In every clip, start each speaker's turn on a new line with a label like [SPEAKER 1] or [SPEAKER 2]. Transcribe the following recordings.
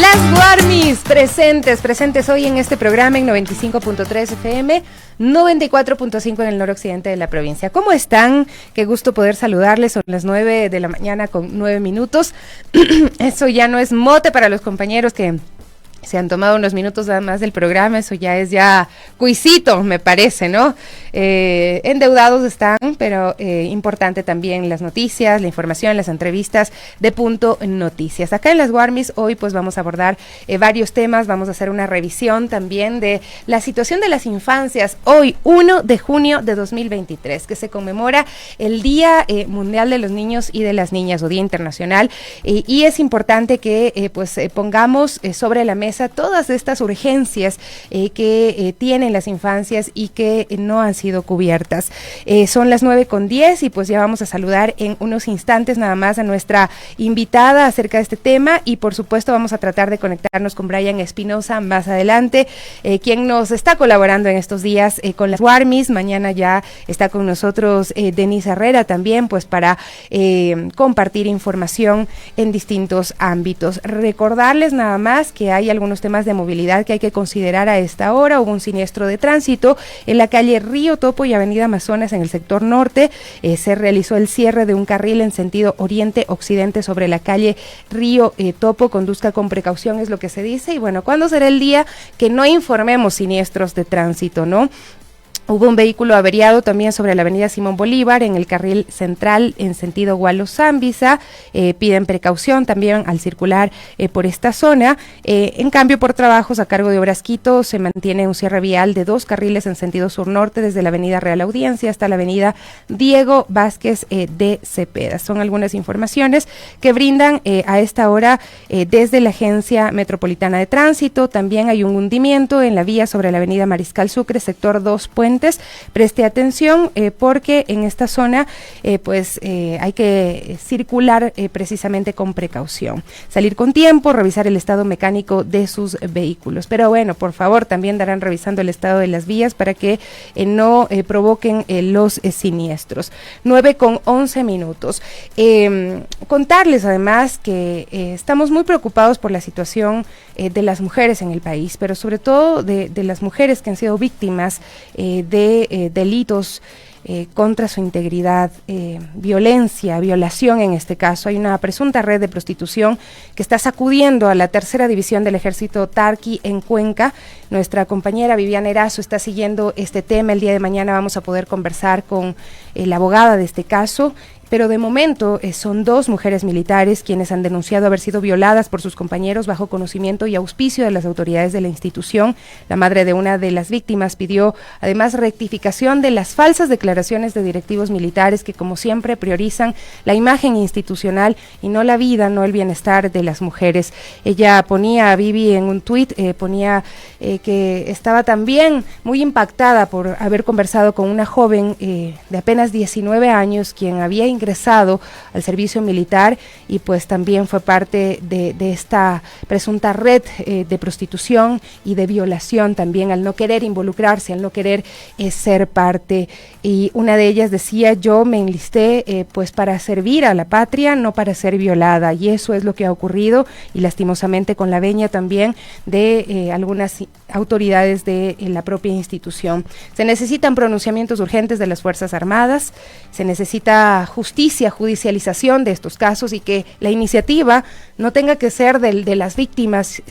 [SPEAKER 1] Las Guarmis presentes hoy en este programa en 95.3 FM, 94.5 en el noroccidente de la provincia. ¿Cómo están? Qué gusto poder saludarles. Son las 9 de la mañana con 9 minutos. Eso ya no es mote para los compañeros que se han tomado unos minutos nada más del programa, eso ya es cuisito, me parece, ¿no? Endeudados están, pero importante también las noticias, la información, las entrevistas de Punto Noticias. Acá en las Guarmis hoy pues vamos a abordar varios temas, vamos a hacer una revisión también de la situación de las infancias. Hoy, 1 de junio de 2023, que se conmemora el Día Mundial de los Niños y de las Niñas, o Día Internacional, y es importante que pongamos sobre la mesa todas estas urgencias que tienen las infancias y que no han sido cubiertas. Son las 9:10 y pues ya vamos a saludar en unos instantes nada más a nuestra invitada acerca de este tema, y por supuesto vamos a tratar de conectarnos con Brian Espinosa más adelante, quien nos está colaborando en estos días con las Guarmis. Mañana ya está con nosotros Denise Herrera también, pues para compartir información en distintos ámbitos. Recordarles nada más que hay algunos temas de movilidad que hay que considerar a esta hora. Hubo un siniestro de tránsito en la calle Río Topo y Avenida Amazonas en el sector norte. Se realizó el cierre de un carril en sentido oriente-occidente sobre la calle Río Topo. Conduzca con precaución, es lo que se dice. Y bueno, ¿cuándo será el día que no informemos siniestros de tránsito, no? Hubo un vehículo averiado también sobre la avenida Simón Bolívar en el carril central en sentido Gualo-Zámbiza. Piden precaución también al circular por esta zona. En cambio, por trabajos a cargo de Obras Quito, se mantiene un cierre vial de 2 carriles en sentido sur-norte desde la avenida Real Audiencia hasta la avenida Diego Vázquez de Cepeda. Son algunas informaciones que brindan a esta hora desde la Agencia Metropolitana de Tránsito. También hay un hundimiento en la vía sobre la avenida Mariscal Sucre, sector 2 Puentes. Preste atención porque en esta zona hay que circular precisamente con precaución, salir con tiempo, revisar el estado mecánico de sus vehículos. Pero bueno, por favor, también darán revisando el estado de las vías para que no provoquen los siniestros. 9:11. Contarles además que estamos muy preocupados por la situación de las mujeres en el país, pero sobre todo de las mujeres que han sido víctimas de delitos contra su integridad, violación en este caso. Hay una presunta red de prostitución que está sacudiendo a la tercera división del ejército Tarqui en Cuenca. Nuestra compañera Viviana Erazo está siguiendo este tema. El día de mañana vamos a poder conversar con la abogada de este caso. Pero de momento son 2 mujeres militares quienes han denunciado haber sido violadas por sus compañeros bajo conocimiento y auspicio de las autoridades de la institución. La madre de una de las víctimas pidió además rectificación de las falsas declaraciones de directivos militares que, como siempre, priorizan la imagen institucional y no la vida, no el bienestar de las mujeres. Ella ponía, a Vivi en un tuit, que estaba también muy impactada por haber conversado con una joven de apenas 19 años, quien había ingresado al servicio militar y pues también fue parte de esta presunta red de prostitución y de violación también, al no querer involucrarse, al no querer ser parte. Y una de ellas decía: yo me enlisté pues para servir a la patria, no para ser violada, y eso es lo que ha ocurrido, y lastimosamente con la venia también de algunas autoridades de la propia institución. Se necesitan pronunciamientos urgentes de las Fuerzas Armadas, se necesita justicia, judicialización de estos casos, y que la iniciativa no tenga que ser de las víctimas,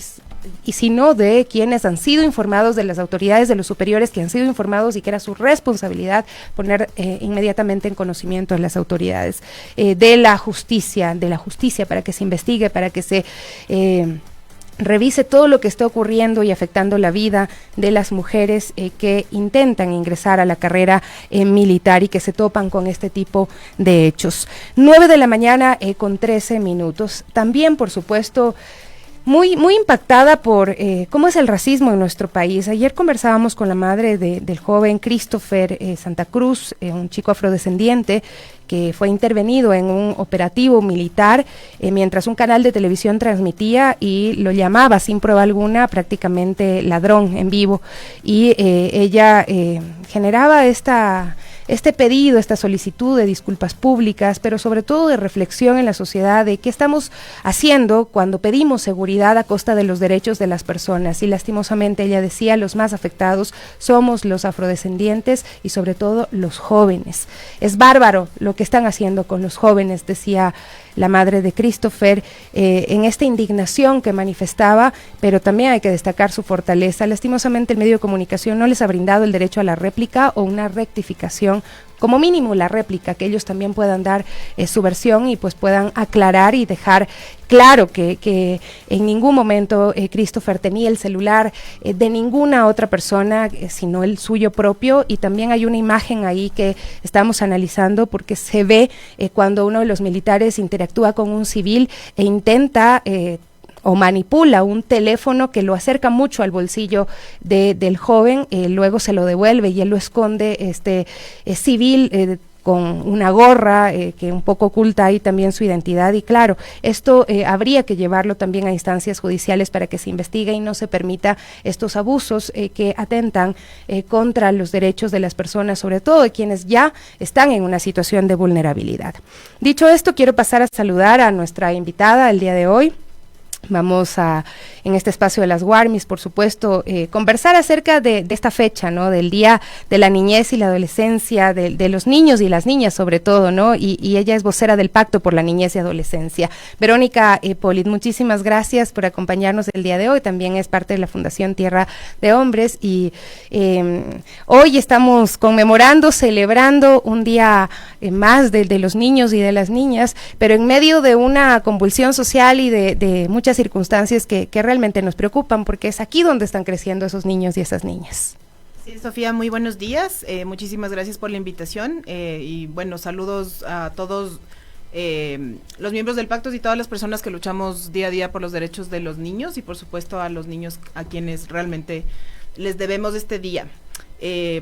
[SPEAKER 1] y sino de quienes han sido informados, de las autoridades, de los superiores que han sido informados y que era su responsabilidad poner inmediatamente en conocimiento a las autoridades de la justicia para que se investigue, para que se revise todo lo que está ocurriendo y afectando la vida de las mujeres que intentan ingresar a la carrera militar y que se topan con este tipo de hechos. 9 de la mañana con 13 minutos. También, por supuesto, muy impactada por cómo es el racismo en nuestro país. Ayer conversábamos con la madre del joven Christopher Santa Cruz, un chico afrodescendiente que fue intervenido en un operativo militar mientras un canal de televisión transmitía y lo llamaba sin prueba alguna prácticamente ladrón en vivo, y ella generaba esta este pedido, esta solicitud de disculpas públicas, pero sobre todo de reflexión en la sociedad de qué estamos haciendo cuando pedimos seguridad a costa de los derechos de las personas. Y lastimosamente ella decía, los más afectados somos los afrodescendientes y sobre todo los jóvenes. Es bárbaro lo que están haciendo con los jóvenes, decía la madre de Christopher, en esta indignación que manifestaba, pero también hay que destacar su fortaleza. Lastimosamente el medio de comunicación no les ha brindado el derecho a la réplica o una rectificación, como mínimo la réplica, que ellos también puedan dar su versión y pues puedan aclarar y dejar claro que en ningún momento Christopher tenía el celular de ninguna otra persona, sino el suyo propio. Y también hay una imagen ahí que estamos analizando porque se ve cuando uno de los militares interactúa con un civil e intenta o manipula un teléfono que lo acerca mucho al bolsillo del joven, luego se lo devuelve y él lo esconde, civil, con una gorra que un poco oculta ahí también su identidad. Y claro, esto habría que llevarlo también a instancias judiciales para que se investigue y no se permita estos abusos que atentan contra los derechos de las personas, sobre todo de quienes ya están en una situación de vulnerabilidad. Dicho esto, quiero pasar a saludar a nuestra invitada el día de hoy. Vamos a, en este espacio de las Warmis, por supuesto, conversar acerca de esta fecha, ¿no? Del Día de la Niñez y la Adolescencia, de los niños y las niñas sobre todo, ¿no? Y ella es vocera del Pacto por la Niñez y Adolescencia. Verónica Polit, muchísimas gracias por acompañarnos el día de hoy. También es parte de la Fundación Tierra de Hombres y hoy estamos conmemorando, celebrando un día más de los niños y de las niñas, pero en medio de una convulsión social y de muchas circunstancias que realmente nos preocupan, porque es aquí donde están creciendo esos niños y esas niñas.
[SPEAKER 2] Sí, Sofía, muy buenos días, muchísimas gracias por la invitación y bueno, saludos a todos los miembros del pacto y todas las personas que luchamos día a día por los derechos de los niños y por supuesto a los niños a quienes realmente les debemos este día.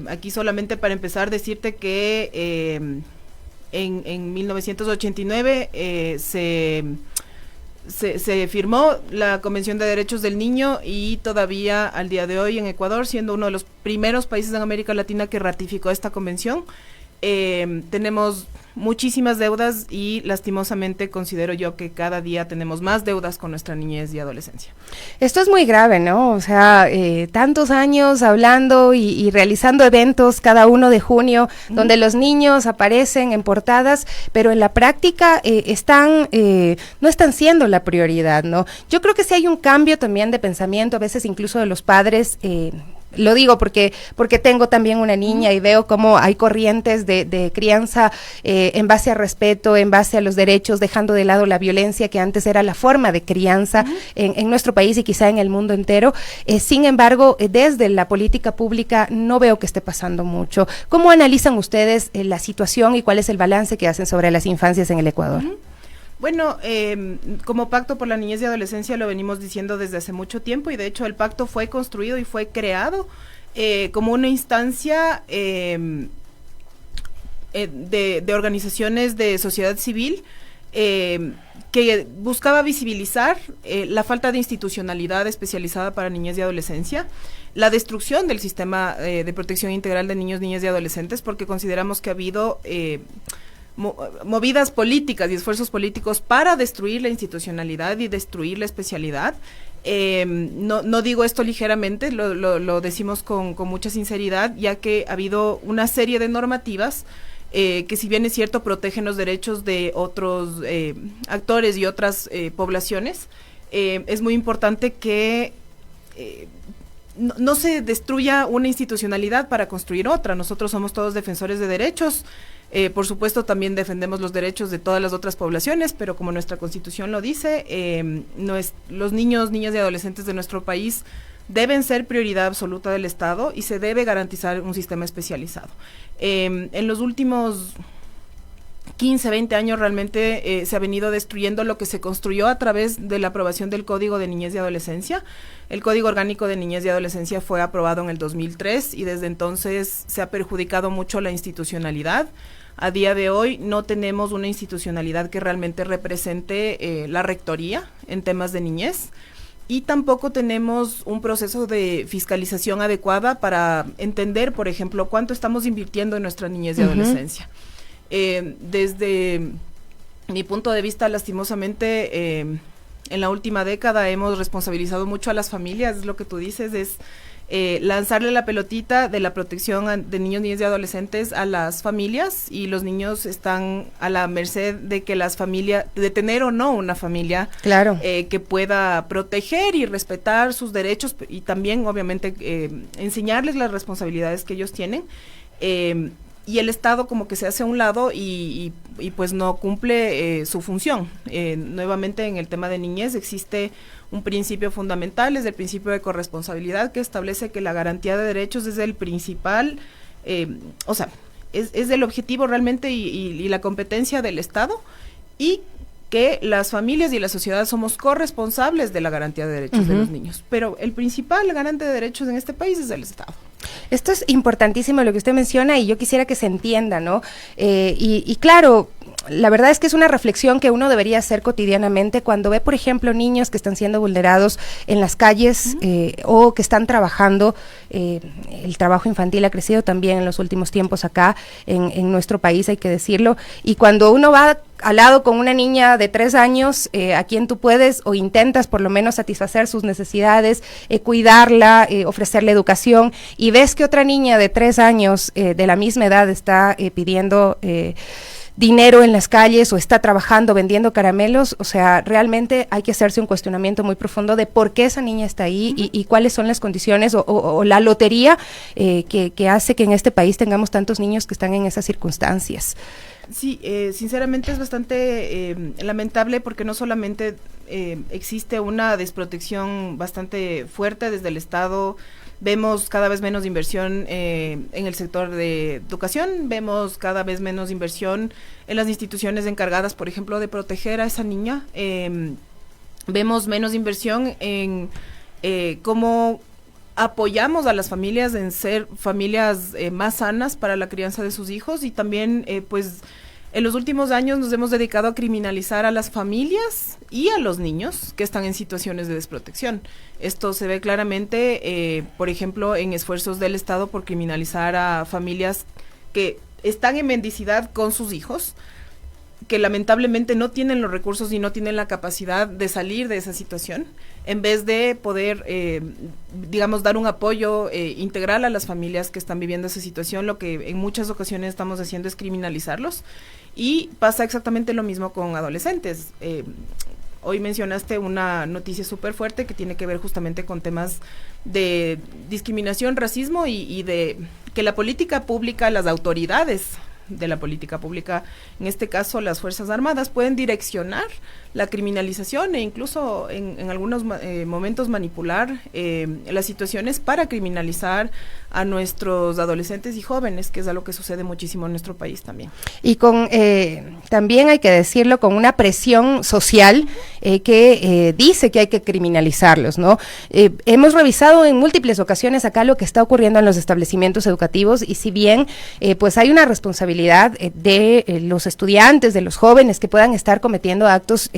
[SPEAKER 2] Aquí solamente para empezar decirte que en 1989 se firmó la Convención de Derechos del Niño y todavía al día de hoy en Ecuador, siendo uno de los primeros países en América Latina que ratificó esta convención, tenemos muchísimas deudas y lastimosamente considero yo que cada día tenemos más deudas con nuestra niñez y adolescencia.
[SPEAKER 1] Esto es muy grave, ¿no? O sea, tantos años hablando y realizando eventos cada 1 de junio, donde los niños aparecen en portadas, pero en la práctica no están siendo la prioridad, ¿no? Yo creo que sí hay un cambio también de pensamiento, a veces incluso de los padres. Lo digo porque tengo también una niña y veo cómo hay corrientes de crianza en base a respeto, en base a los derechos, dejando de lado la violencia que antes era la forma de crianza en nuestro país y quizá en el mundo entero. Sin embargo, desde la política pública no veo que esté pasando mucho. ¿Cómo analizan ustedes la situación y cuál es el balance que hacen sobre las infancias en el Ecuador?
[SPEAKER 2] Bueno, como Pacto por la Niñez y Adolescencia lo venimos diciendo desde hace mucho tiempo y de hecho el pacto fue construido y fue creado como una instancia de organizaciones de sociedad civil que buscaba visibilizar la falta de institucionalidad especializada para niñez y adolescencia, la destrucción del sistema de protección integral de niños, niñas y adolescentes, porque consideramos que ha habido movidas políticas y esfuerzos políticos para destruir la institucionalidad y destruir la especialidad. No digo esto ligeramente, lo decimos con mucha sinceridad, ya que ha habido una serie de normativas que si bien es cierto protegen los derechos de otros actores y otras poblaciones, es muy importante que no se destruya una institucionalidad para construir otra. Nosotros somos todos defensores de derechos. Por supuesto también defendemos los derechos de todas las otras poblaciones, pero como nuestra Constitución lo dice, los niños, niñas y adolescentes de nuestro país deben ser prioridad absoluta del Estado y se debe garantizar un sistema especializado. En los últimos 15, 20 años realmente se ha venido destruyendo lo que se construyó a través de la aprobación del Código de Niñez y Adolescencia. El Código Orgánico de Niñez y Adolescencia fue aprobado en el 2003 y desde entonces se ha perjudicado mucho la institucionalidad. A día de hoy no tenemos una institucionalidad que realmente represente la rectoría en temas de niñez. y tampoco tenemos un proceso de fiscalización adecuada para entender, por ejemplo, cuánto estamos invirtiendo en nuestra niñez y adolescencia. Desde mi punto de vista, lastimosamente, en la última década hemos responsabilizado mucho a las familias, es lo que tú dices, es lanzarle la pelotita de la protección de niños, niñas y adolescentes a las familias, y los niños están a la merced de que las familias, de tener o no una familia
[SPEAKER 1] claro,
[SPEAKER 2] que pueda proteger y respetar sus derechos, y también obviamente enseñarles las responsabilidades que ellos tienen, y el Estado como que se hace a un lado y pues no cumple su función. Nuevamente, en el tema de niñez existe un principio fundamental, es el principio de corresponsabilidad, que establece que la garantía de derechos es el principal, o sea, es el objetivo realmente y la competencia del Estado, y que las familias y la sociedad somos corresponsables de la garantía de derechos de los niños. Pero el principal garante de derechos en este país es el Estado.
[SPEAKER 1] Esto es importantísimo lo que usted menciona, y yo quisiera que se entienda, ¿no? Y claro, la verdad es que es una reflexión que uno debería hacer cotidianamente cuando ve, por ejemplo, niños que están siendo vulnerados en las calles o que están trabajando. El trabajo infantil ha crecido también en los últimos tiempos acá en nuestro país, hay que decirlo, y cuando uno va al lado con una niña de 3 años, a quien tú puedes o intentas por lo menos satisfacer sus necesidades, cuidarla, ofrecerle educación, y ves que otra niña de 3 años de la misma edad está pidiendo dinero en las calles o está trabajando vendiendo caramelos, o sea, realmente hay que hacerse un cuestionamiento muy profundo de por qué esa niña está ahí y cuáles son las condiciones o la lotería que hace que en este país tengamos tantos niños que están en esas circunstancias.
[SPEAKER 2] Sí, sinceramente es bastante lamentable, porque no solamente existe una desprotección bastante fuerte desde el Estado. Vemos cada vez menos inversión en el sector de educación, vemos cada vez menos inversión en las instituciones encargadas, por ejemplo, de proteger a esa niña. Vemos menos inversión en cómo apoyamos a las familias en ser familias más sanas para la crianza de sus hijos, y también pues en los últimos años nos hemos dedicado a criminalizar a las familias y a los niños que están en situaciones de desprotección. Esto se ve claramente, por ejemplo, en esfuerzos del Estado por criminalizar a familias que están en mendicidad con sus hijos, que lamentablemente no tienen los recursos y no tienen la capacidad de salir de esa situación, en vez de poder, digamos, dar un apoyo integral a las familias que están viviendo esa situación. Lo que en muchas ocasiones estamos haciendo es criminalizarlos, y pasa exactamente lo mismo con adolescentes. Hoy mencionaste una noticia súper fuerte que tiene que ver justamente con temas de discriminación, racismo y de que la política pública, las autoridades de la política pública, en este caso las Fuerzas Armadas, pueden direccionar la criminalización e incluso en algunos momentos manipular las situaciones para criminalizar a nuestros adolescentes y jóvenes, que es algo que sucede muchísimo en nuestro país también.
[SPEAKER 1] Y con también hay que decirlo, con una presión social que dice que hay que criminalizarlos, ¿no? Hemos revisado en múltiples ocasiones acá lo que está ocurriendo en los establecimientos educativos, y si bien pues hay una responsabilidad de los estudiantes, de los jóvenes que puedan estar cometiendo actos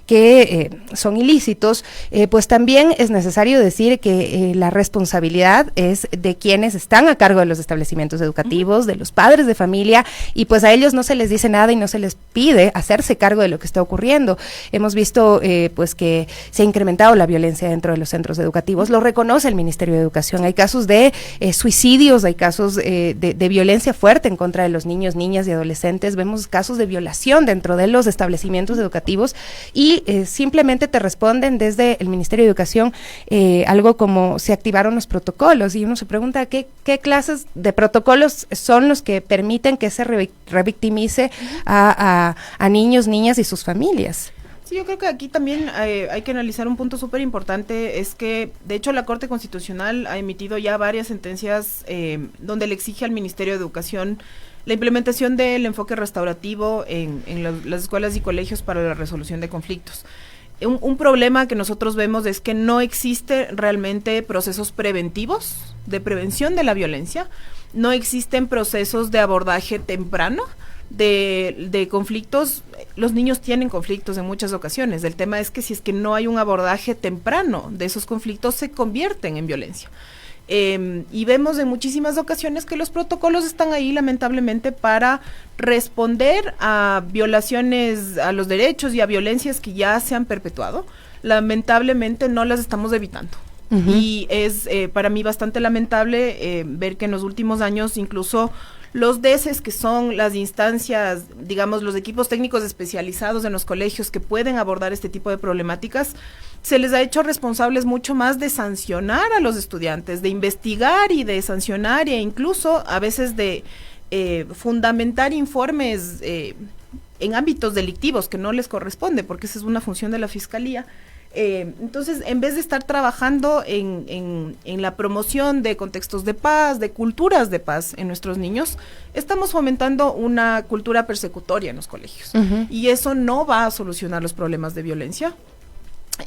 [SPEAKER 1] que son ilícitos, pues también es necesario decir que la responsabilidad es de quienes están a cargo de los establecimientos educativos, de los padres de familia, y pues a ellos no se les dice nada y no se les pide hacerse cargo de lo que está ocurriendo. Hemos visto pues que se ha incrementado la violencia dentro de los centros educativos, lo reconoce el Ministerio de Educación. Hay casos de suicidios, hay casos de violencia fuerte en contra de los niños, niñas y adolescentes, vemos casos de violación dentro de los establecimientos educativos, y simplemente te responden desde el Ministerio de Educación algo como se activaron los protocolos, y uno se pregunta qué clases de protocolos son los que permiten que se revictimice a niños, niñas y sus familias.
[SPEAKER 2] Sí, yo creo que aquí también hay que analizar un punto súper importante, es que de hecho la Corte Constitucional ha emitido ya varias sentencias donde le exige al Ministerio de Educación la implementación del enfoque restaurativo en las escuelas y colegios para la resolución de conflictos. Un problema que nosotros vemos es que no existe realmente procesos preventivos de prevención de la violencia, no existen procesos de abordaje temprano de conflictos, los niños tienen conflictos en muchas ocasiones. El tema es que si es que no hay un abordaje temprano de esos conflictos, se convierten en violencia. Y vemos en muchísimas ocasiones que los protocolos están ahí lamentablemente para responder a violaciones a los derechos y a violencias que ya se han perpetuado. Lamentablemente no las estamos evitando. Y es para mí bastante lamentable ver que en los últimos años incluso los DECES, que son las instancias, digamos, los equipos técnicos especializados en los colegios que pueden abordar este tipo de problemáticas, se les ha hecho responsables mucho más de sancionar a los estudiantes, de investigar y de sancionar e incluso a veces de fundamentar informes en ámbitos delictivos que no les corresponde, porque esa es una función de la Fiscalía. Entonces, en vez de estar trabajando en la promoción de contextos de paz, de culturas de paz en nuestros niños, estamos fomentando una cultura persecutoria en los colegios. Y eso no va a solucionar los problemas de violencia.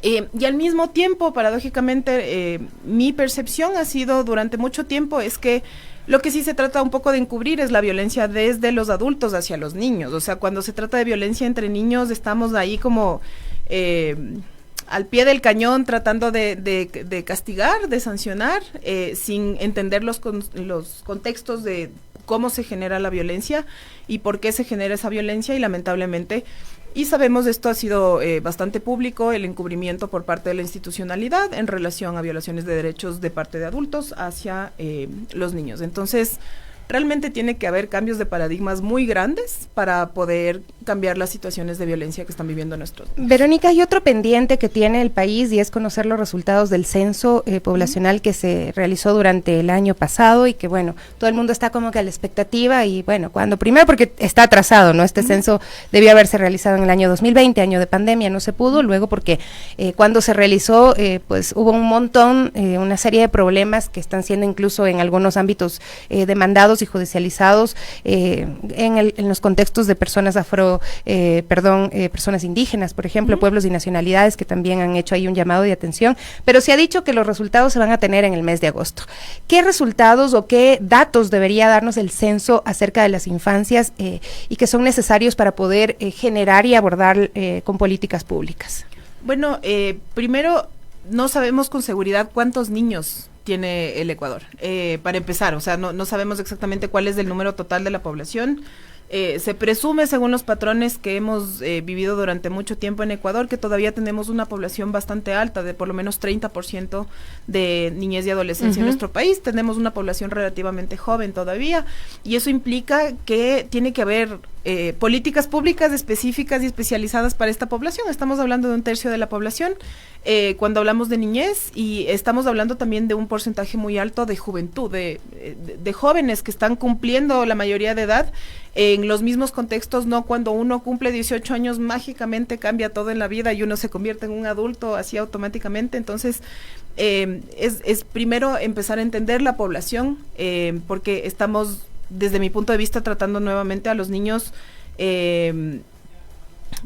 [SPEAKER 2] Y al mismo tiempo, paradójicamente, mi percepción ha sido durante mucho tiempo es que lo que sí se trata un poco de encubrir es la violencia desde los adultos hacia los niños. O sea, cuando se trata de violencia entre niños, estamos ahí como al pie del cañón tratando de castigar, de sancionar, sin entender los contextos de cómo se genera la violencia y por qué se genera esa violencia, y lamentablemente, y sabemos esto ha sido bastante público, el encubrimiento por parte de la institucionalidad en relación a violaciones de derechos de parte de adultos hacia los niños. Entonces, realmente tiene que haber cambios de paradigmas muy grandes para poder cambiar las situaciones de violencia que están viviendo nuestros niños.
[SPEAKER 1] Verónica, hay otro pendiente que tiene el país y es conocer los resultados del censo poblacional que se realizó durante el año pasado y que, bueno, todo el mundo está como que a la expectativa y, bueno, primero porque está atrasado, ¿no? Este censo debió haberse realizado en el año 2020, año de pandemia, no se pudo, luego porque cuando se realizó, pues hubo un montón, una serie de problemas que están siendo incluso en algunos ámbitos demandados y judicializados en los contextos de personas personas indígenas, por ejemplo, pueblos y nacionalidades que también han hecho ahí un llamado de atención, pero se ha dicho que los resultados se van a tener en el mes de agosto. ¿Qué resultados o qué datos debería darnos el censo acerca de las infancias y que son necesarios para poder generar y abordar con políticas públicas?
[SPEAKER 2] Bueno, primero, no sabemos con seguridad cuántos niños tiene el Ecuador, para empezar, o sea, no sabemos exactamente cuál es el número total de la población. Se presume, según los patrones que hemos vivido durante mucho tiempo en Ecuador, que todavía tenemos una población bastante alta, de por lo menos 30% de niñez y adolescencia en nuestro país. Tenemos una población relativamente joven todavía, y eso implica que tiene que haber políticas públicas específicas y especializadas para esta población. Estamos hablando de 1/3 de la población cuando hablamos de niñez, y estamos hablando también de un porcentaje muy alto de juventud, de jóvenes que están cumpliendo la mayoría de edad en los mismos contextos. No cuando uno cumple 18 años mágicamente cambia todo en la vida y uno se convierte en un adulto así automáticamente. Entonces es primero empezar a entender la población, porque estamos, desde mi punto de vista, tratando nuevamente a los niños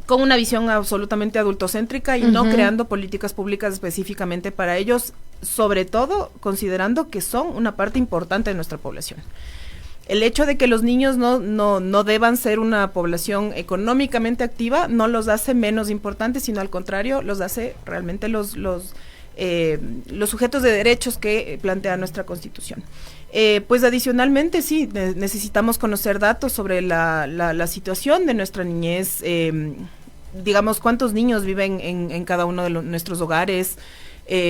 [SPEAKER 2] con una visión absolutamente adultocéntrica y no creando políticas públicas específicamente para ellos, sobre todo considerando que son una parte importante de nuestra población. El hecho de que los niños no deban ser una población económicamente activa no los hace menos importantes, sino al contrario, los hace realmente los sujetos de derechos que plantea nuestra Constitución. Pues adicionalmente, sí, necesitamos conocer datos sobre la situación de nuestra niñez, digamos, cuántos niños viven en cada uno de nuestros hogares.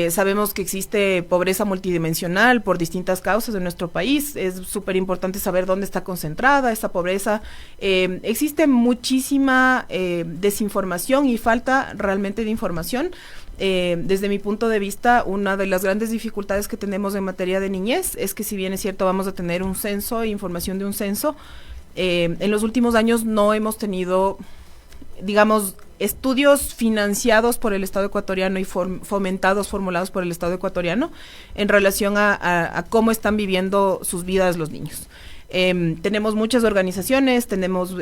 [SPEAKER 2] Sabemos que existe pobreza multidimensional por distintas causas en nuestro país. Es súper importante saber dónde está concentrada esta pobreza. Existe muchísima desinformación y falta realmente de información. Desde mi punto de vista, una de las grandes dificultades que tenemos en materia de niñez es que, si bien es cierto, vamos a tener un censo, información de un censo, en los últimos años no hemos tenido, digamos, estudios financiados por el Estado ecuatoriano y formulados por el Estado ecuatoriano en relación a cómo están viviendo sus vidas los niños. Tenemos muchas organizaciones, tenemos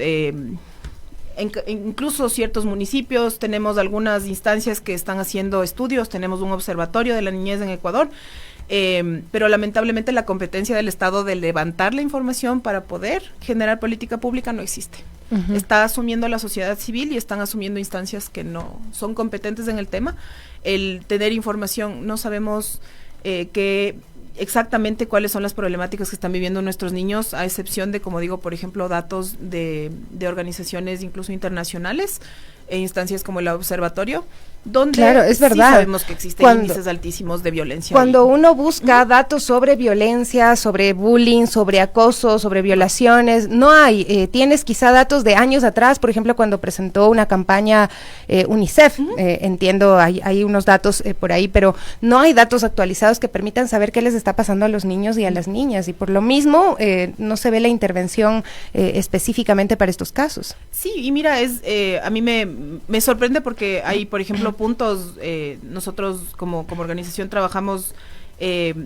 [SPEAKER 2] incluso ciertos municipios, tenemos algunas instancias que están haciendo estudios, tenemos un observatorio de la niñez en Ecuador, pero lamentablemente la competencia del Estado de levantar la información para poder generar política pública no existe. Está asumiendo la sociedad civil y están asumiendo instancias que no son competentes en el tema. El tener información, no sabemos exactamente cuáles son las problemáticas que están viviendo nuestros niños, a excepción de, como digo, por ejemplo, datos de organizaciones incluso internacionales, e instancias como el Observatorio, donde
[SPEAKER 1] claro, es verdad.
[SPEAKER 2] Sí sabemos que existen índices altísimos de violencia.
[SPEAKER 1] Cuando uno busca datos sobre violencia, sobre bullying, sobre acoso, sobre violaciones, no hay. Tienes quizá datos de años atrás, por ejemplo, cuando presentó una campaña UNICEF, entiendo, hay unos datos por ahí, pero no hay datos actualizados que permitan saber qué les está pasando a los niños y a las niñas, y por lo mismo no se ve la intervención específicamente para estos casos.
[SPEAKER 2] Sí, y mira, a mí me sorprende porque hay, por ejemplo, puntos, nosotros como organización trabajamos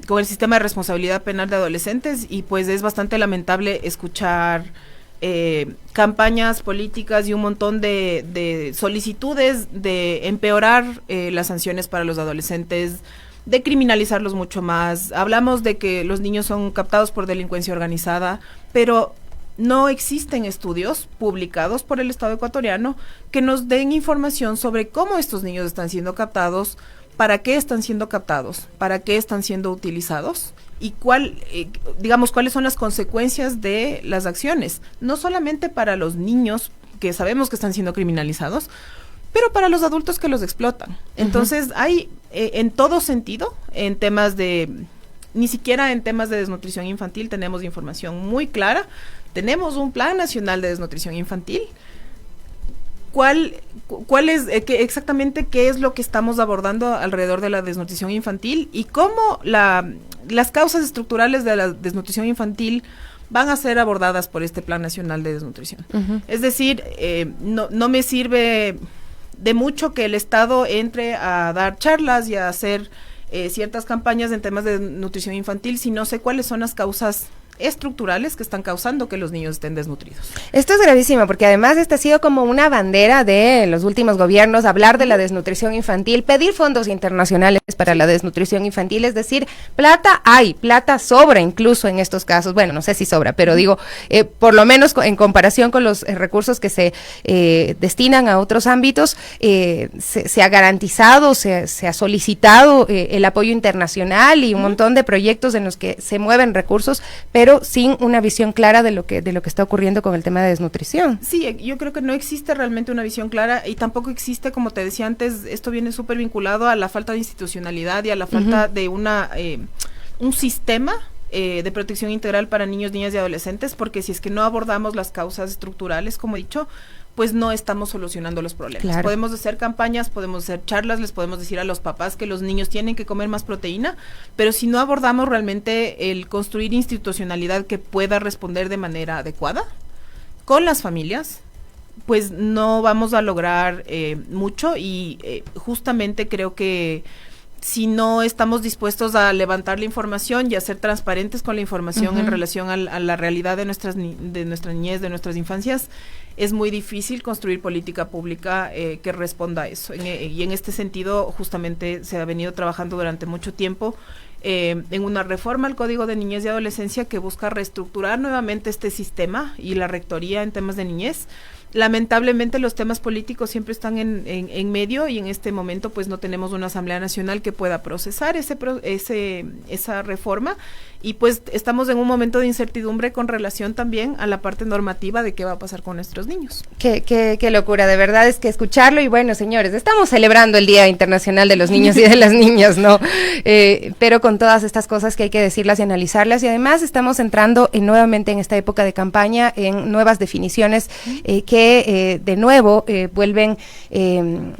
[SPEAKER 2] con el sistema de responsabilidad penal de adolescentes, y pues es bastante lamentable escuchar campañas políticas y un montón de solicitudes de empeorar las sanciones para los adolescentes, de criminalizarlos mucho más. Hablamos de que los niños son captados por delincuencia organizada, pero no existen estudios publicados por el Estado ecuatoriano que nos den información sobre cómo estos niños están siendo captados, para qué están siendo captados, para qué están siendo utilizados y cuáles son las consecuencias de las acciones, no solamente para los niños que sabemos que están siendo criminalizados, pero para los adultos que los explotan. Entonces hay en todo sentido, ni siquiera en temas de desnutrición infantil tenemos información muy clara. Tenemos un plan nacional de desnutrición infantil. ¿Cuál es exactamente qué es lo que estamos abordando alrededor de la desnutrición infantil y cómo las causas estructurales de la desnutrición infantil van a ser abordadas por este plan nacional de desnutrición? Es decir, no me sirve de mucho que el Estado entre a dar charlas y a hacer ciertas campañas en temas de nutrición infantil si no sé cuáles son las causas estructurales que están causando que los niños estén desnutridos.
[SPEAKER 1] Esto es gravísimo porque además esta ha sido como una bandera de los últimos gobiernos, hablar de la desnutrición infantil, pedir fondos internacionales para la desnutrición infantil, es decir, plata hay, plata sobra incluso en estos casos, bueno, no sé si sobra, pero digo, por lo menos en comparación con los recursos que se destinan a otros ámbitos, se ha garantizado, se ha solicitado el apoyo internacional y un montón de proyectos en los que se mueven recursos, pero sin una visión clara de lo que está ocurriendo con el tema de desnutrición.
[SPEAKER 2] Sí, yo creo que no existe realmente una visión clara y tampoco existe, como te decía antes, esto viene súper vinculado a la falta de institucionalidad y a la falta de un sistema de protección integral para niños, niñas y adolescentes, porque si es que no abordamos las causas estructurales, como he dicho, pues no estamos solucionando los problemas. Claro. Podemos hacer campañas, podemos hacer charlas, les podemos decir a los papás que los niños tienen que comer más proteína, pero si no abordamos realmente el construir institucionalidad que pueda responder de manera adecuada con las familias, pues no vamos a lograr mucho y justamente creo que si no estamos dispuestos a levantar la información y a ser transparentes con la información en relación a la realidad de nuestra niñez, de nuestras infancias, es muy difícil construir política pública que responda a eso. Y en este sentido, justamente se ha venido trabajando durante mucho tiempo en una reforma al Código de Niñez y Adolescencia que busca reestructurar nuevamente este sistema y la rectoría en temas de niñez. Lamentablemente los temas políticos siempre están en medio y en este momento pues no tenemos una Asamblea Nacional que pueda procesar esa reforma y pues estamos en un momento de incertidumbre con relación también a la parte normativa de qué va a pasar con nuestros niños.
[SPEAKER 1] Qué locura, de verdad es que escucharlo y bueno, señores, estamos celebrando el Día Internacional de los Niños y de las Niñas, ¿no? Pero con todas estas cosas que hay que decirlas y analizarlas y además estamos entrando nuevamente en esta época de campaña en nuevas definiciones que de nuevo vuelven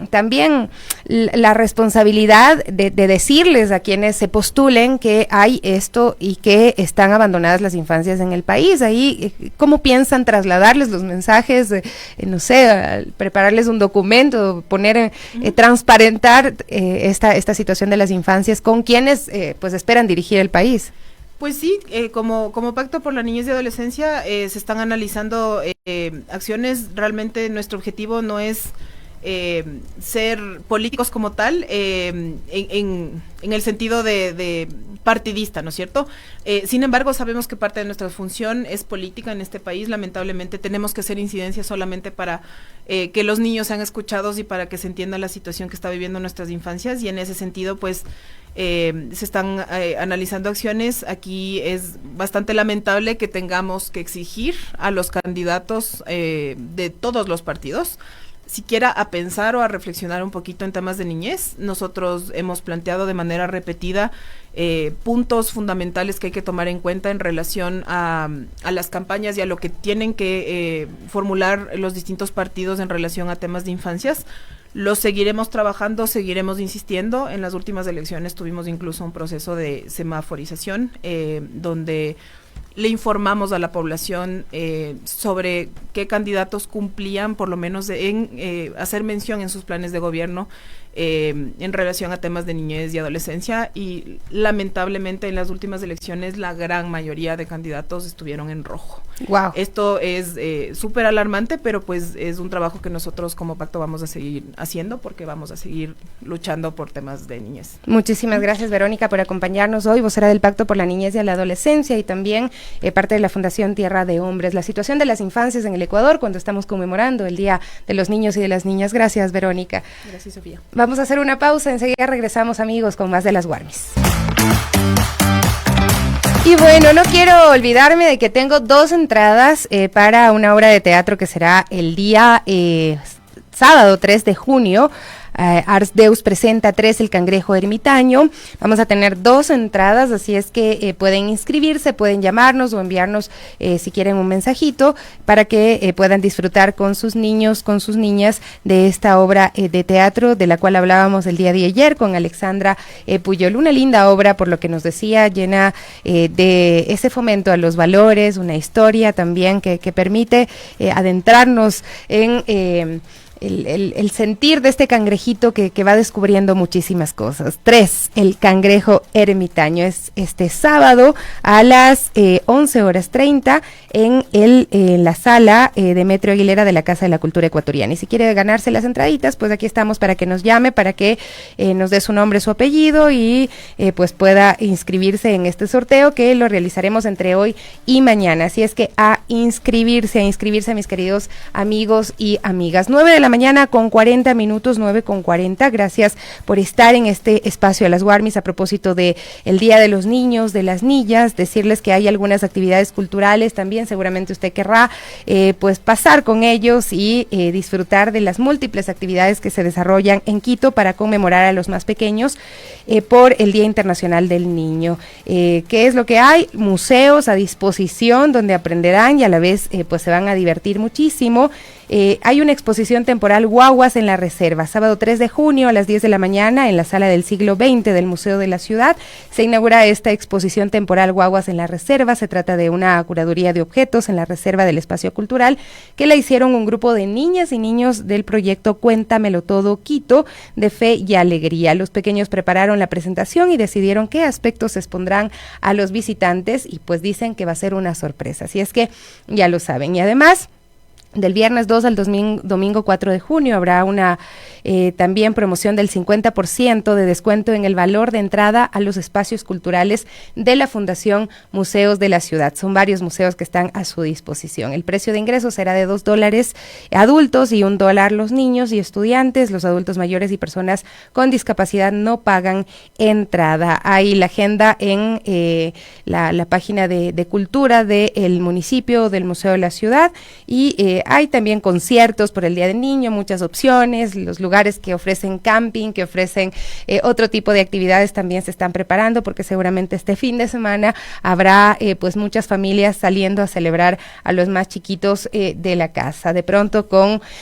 [SPEAKER 1] también la responsabilidad de decirles a quienes se postulen que hay esto y que están abandonadas las infancias en el país. Ahí, ¿cómo piensan trasladarles los mensajes? No sé, prepararles un documento, transparentar esta situación de las infancias con quienes pues esperan dirigir el país.
[SPEAKER 2] Pues sí, como Pacto por la Niñez y Adolescencia se están analizando acciones. Realmente nuestro objetivo no es ser políticos como tal, en el sentido de partidista, ¿no es cierto? Sin embargo, sabemos que parte de nuestra función es política en este país. Lamentablemente tenemos que hacer incidencia solamente para que los niños sean escuchados y para que se entienda la situación que está viviendo nuestras infancias, y en ese sentido, pues, se están analizando acciones. Aquí es bastante lamentable que tengamos que exigir a los candidatos de todos los partidos siquiera a pensar o a reflexionar un poquito en temas de niñez. Nosotros hemos planteado de manera repetida puntos fundamentales que hay que tomar en cuenta en relación a las campañas y a lo que tienen que formular los distintos partidos en relación a temas de infancias. Los seguiremos trabajando, seguiremos insistiendo. En las últimas elecciones tuvimos incluso un proceso de semaforización donde le informamos a la población sobre qué candidatos cumplían, por lo menos en hacer mención en sus planes de gobierno en relación a temas de niñez y adolescencia, y lamentablemente en las últimas elecciones la gran mayoría de candidatos estuvieron en rojo.
[SPEAKER 1] Wow.
[SPEAKER 2] Esto es súper alarmante, pero pues es un trabajo que nosotros como pacto vamos a seguir haciendo, porque vamos a seguir luchando por temas de niñez.
[SPEAKER 1] Muchísimas gracias, Verónica, por acompañarnos hoy, vocera del Pacto por la Niñez y la Adolescencia, y también parte de la Fundación Tierra de Hombres. La situación de las infancias en el Ecuador cuando estamos conmemorando el Día de los Niños y de las Niñas. Gracias, Verónica.
[SPEAKER 2] Gracias, Sofía.
[SPEAKER 1] Vamos a hacer una pausa, enseguida regresamos, amigos, con más de las Warmis. Y bueno, no quiero olvidarme de que tengo 2 entradas para una obra de teatro que será el día sábado 3 de junio. Ars Deus presenta 3, El Cangrejo Ermitaño. Vamos a tener 2 entradas, así es que pueden inscribirse, pueden llamarnos o enviarnos si quieren un mensajito para que puedan disfrutar con sus niños, con sus niñas de esta obra de teatro de la cual hablábamos el día de ayer con Alexandra Puyol. Una linda obra, por lo que nos decía, llena de ese fomento a los valores, una historia también que permite adentrarnos en el sentir de este cangrejito que va descubriendo muchísimas cosas. 3, El Cangrejo Ermitaño. Es este sábado a las 11:30 en la sala Demetrio Aguilera de la Casa de la Cultura Ecuatoriana. Y si quiere ganarse las entraditas, pues aquí estamos para que nos llame, para que nos dé su nombre, su apellido y pues pueda inscribirse en este sorteo que lo realizaremos entre hoy y mañana. Así es que a inscribirse, mis queridos amigos y amigas. 9 de la mañana con 40 minutos, 9:40. Gracias por estar en este espacio de las Warmis a propósito de el Día de los Niños, de las Niñas. Decirles que hay algunas actividades culturales también, seguramente usted querrá pues pasar con ellos y disfrutar de las múltiples actividades que se desarrollan en Quito para conmemorar a los más pequeños por el Día Internacional del Niño. ¿Qué es lo que hay? Museos a disposición donde aprenderán y a la vez pues se van a divertir muchísimo. Hay una exposición temporal Guaguas en la Reserva, sábado 3 de junio a las 10 de la mañana en la sala del siglo XX del Museo de la Ciudad. Se inaugura esta exposición temporal Guaguas en la Reserva. Se trata de una curaduría de objetos en la Reserva del Espacio Cultural que la hicieron un grupo de niñas y niños del proyecto Cuéntamelo Todo Quito de Fe y Alegría. Los pequeños prepararon la presentación y decidieron qué aspectos se expondrán a los visitantes y pues dicen que va a ser una sorpresa. Así es que ya lo saben. Y además, del viernes 2 al domingo 4 de junio habrá una también promoción del 50% de descuento en el valor de entrada a los espacios culturales de la Fundación Museos de la Ciudad. Son varios museos que están a su disposición. El precio de ingreso será de $2 adultos y $1 los niños y estudiantes. Los adultos mayores y personas con discapacidad no pagan entrada. Hay la agenda en la página de cultura del municipio del Museo de la Ciudad y hay también conciertos por el Día del Niño, muchas opciones, los lugares que ofrecen camping, que ofrecen otro tipo de actividades también se están preparando porque seguramente este fin de semana habrá pues muchas familias saliendo a celebrar a los más chiquitos de la casa. De pronto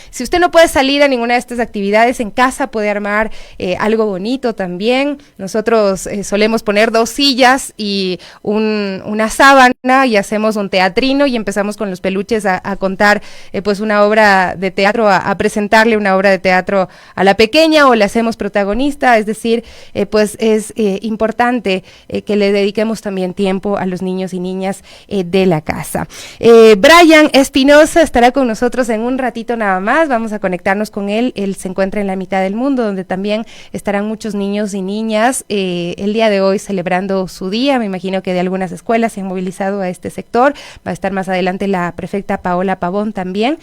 [SPEAKER 1] si usted no puede salir a ninguna de estas actividades, en casa puede armar algo bonito también. Nosotros solemos poner 2 sillas y una sábana y hacemos un teatrino y empezamos con los peluches a contar pues una obra de teatro, a presentarle una obra de teatro a la pequeña o la hacemos protagonista, es decir, pues es importante que le dediquemos también tiempo a los niños y niñas de la casa. Brian Espinosa estará con nosotros en un ratito nada más, vamos a conectarnos con él se encuentra en la mitad del mundo, donde también estarán muchos niños y niñas el día de hoy celebrando su día. Me imagino que de algunas escuelas se han movilizado a este sector, va a estar más adelante la prefecta Paola Pavón también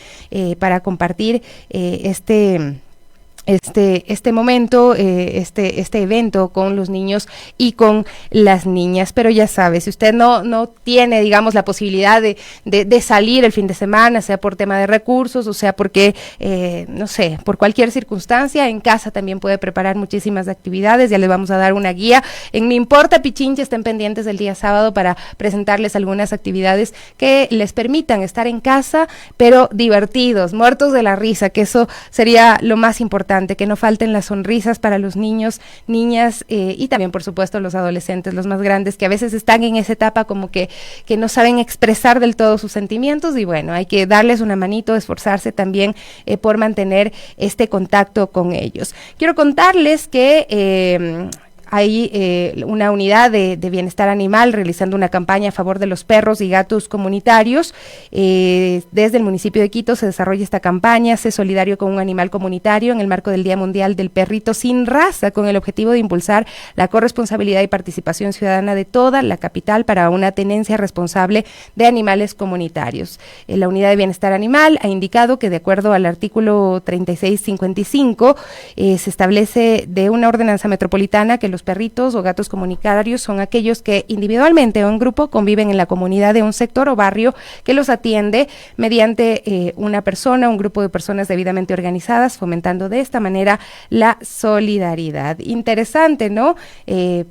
[SPEAKER 1] para compartir este momento, este evento con los niños y con las niñas. Pero ya sabe, si usted no tiene, digamos, la posibilidad de salir el fin de semana, sea por tema de recursos, o sea porque, no sé, por cualquier circunstancia, en casa también puede preparar muchísimas actividades. Ya les vamos a dar una guía en Mi Importa Pichincha, estén pendientes del día sábado para presentarles algunas actividades que les permitan estar en casa, pero divertidos, muertos de la risa, que eso sería lo más importante, que no falten las sonrisas para los niños, niñas y también por supuesto los adolescentes, los más grandes, que a veces están en esa etapa como que no saben expresar del todo sus sentimientos, y bueno, hay que darles una manito, esforzarse también por mantener este contacto con ellos. Quiero contarles que hay una unidad de bienestar animal realizando una campaña a favor de los perros y gatos comunitarios. Desde el municipio de Quito se desarrolla esta campaña, Sé solidario con un animal comunitario, en el marco del Día Mundial del Perrito Sin Raza, con el objetivo de impulsar la corresponsabilidad y participación ciudadana de toda la capital para una tenencia responsable de animales comunitarios. La unidad de bienestar animal ha indicado que de acuerdo al artículo 3655 se establece de una ordenanza metropolitana que los perritos o gatos comunitarios son aquellos que individualmente o en grupo conviven en la comunidad de un sector o barrio que los atiende mediante una persona, un grupo de personas debidamente organizadas, fomentando de esta manera la solidaridad. Interesante, ¿no?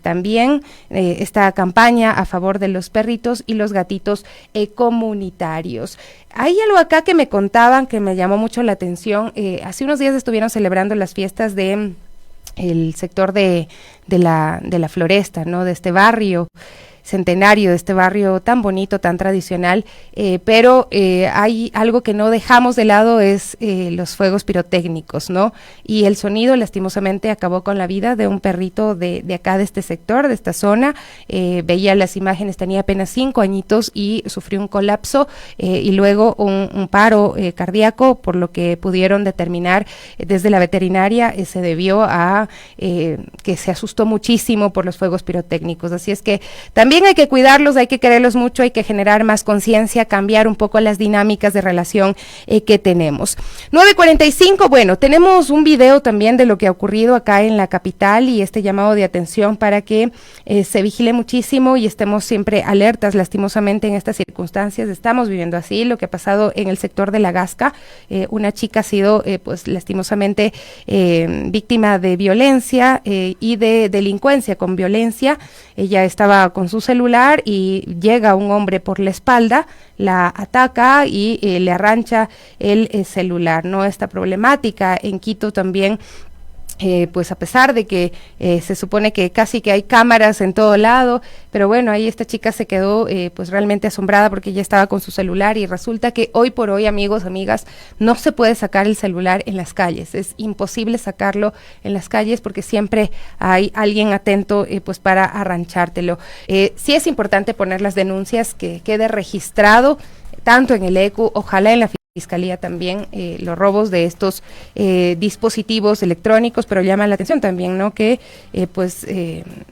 [SPEAKER 1] También esta campaña a favor de los perritos y los gatitos comunitarios. Hay algo acá que me contaban que me llamó mucho la atención. Hace unos días estuvieron celebrando las fiestas de el sector de la Floresta, ¿no? De este barrio centenario, de este barrio tan bonito, tan tradicional, pero hay algo que no dejamos de lado, es los fuegos pirotécnicos, ¿no? Y el sonido lastimosamente acabó con la vida de un perrito de acá, de este sector, de esta zona. Veía las imágenes, tenía apenas 5 añitos y sufrió un colapso y luego un paro cardíaco, por lo que pudieron determinar desde la veterinaria, se debió a que se asustó muchísimo por los fuegos pirotécnicos. Así es que también hay que cuidarlos, hay que quererlos mucho, hay que generar más conciencia, cambiar un poco las dinámicas de relación que tenemos. 9:45, bueno, tenemos un video también de lo que ha ocurrido acá en la capital y este llamado de atención para que se vigile muchísimo y estemos siempre alertas. Lastimosamente en estas circunstancias estamos viviendo así, lo que ha pasado en el sector de La Gasca. Una chica ha sido pues lastimosamente víctima de violencia y de delincuencia con violencia. Ella estaba con su celular y llega un hombre por la espalda, la ataca y le arrancha el celular, ¿no? Esta problemática en Quito también, pues a pesar de que se supone que casi que hay cámaras en todo lado, pero bueno, ahí esta chica se quedó pues realmente asombrada porque ella estaba con su celular y resulta que hoy por hoy, amigos, amigas, no se puede sacar el celular en las calles, es imposible sacarlo en las calles porque siempre hay alguien atento pues para arranchártelo. Sí es importante poner las denuncias, que quede registrado tanto en el ECU, ojalá en la Fiscalía también, los robos de estos dispositivos electrónicos, pero llama la atención también, ¿no? Que pues